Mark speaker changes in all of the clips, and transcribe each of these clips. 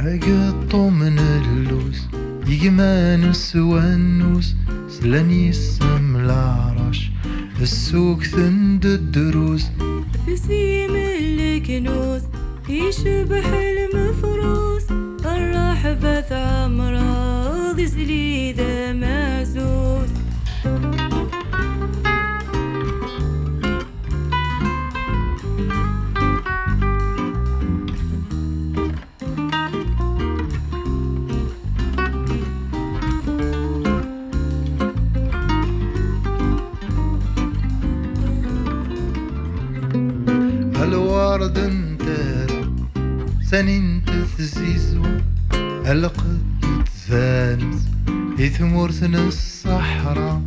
Speaker 1: قطو من اللوز يجمانس والنوس سلاني السم العرش السوق ثند الدروس
Speaker 2: تسيم الكنوز يشبح المفروس الرحبة عمراض زليدة مازوز
Speaker 1: الورد انترى سنين تثزيزو القد تفانس يثمر ثنا الصحراء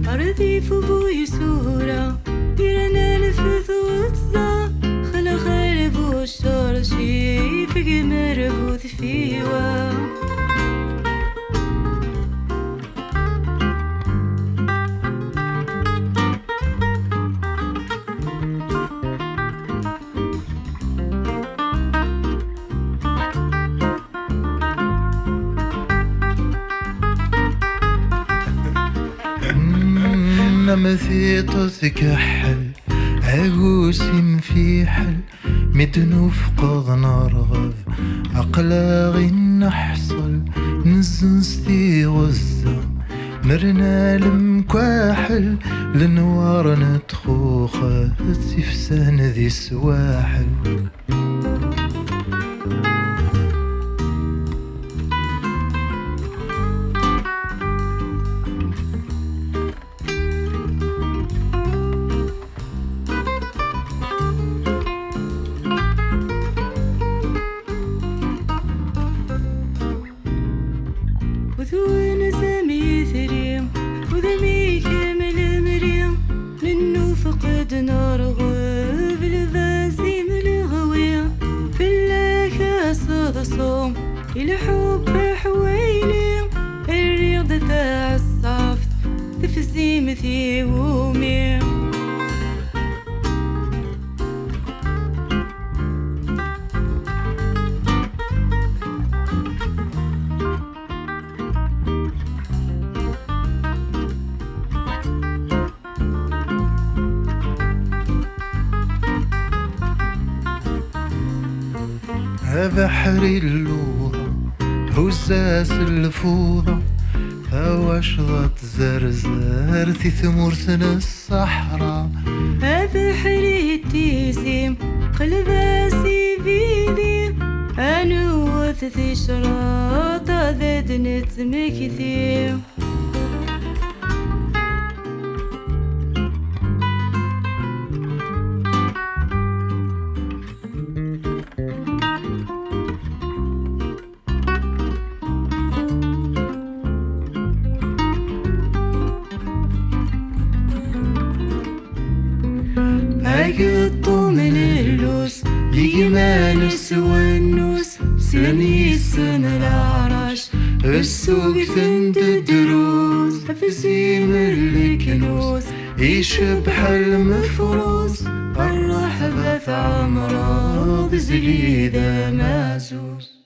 Speaker 2: أرضي فبو يسورا يرنا الفث وتزا خلا خالب والشرشي في قمر بوث فيوا
Speaker 1: مثيط ثكحل عقوسي مفيحل متنوف قض نرغب أقلاغي نحصل نزنستي غزة مرنا المكواحل لنوار نتخوخة سفسان ذي السواحل
Speaker 2: وذون سامي ثريم وذمي كامل مريم منو فقد نرغب الباسم الغوية في الله كاسد صوم الحب حويلي الرياضة تاع الصفت تفزيم ثيومي
Speaker 1: بحري اللوضة هزاز الفوضى واشضت زرزار في ثمور ثنا الصحراء
Speaker 2: بحري التيسيم قلباسي بيدي أنا وثثي شراطة ذات نتمكثيم
Speaker 1: قطو من اللوس يجمانس والنوس سلاني السم العرش السوق ثند الدروس فسيم الكنوس يشبح المفروس الرحبة عمراض زليدة مازوز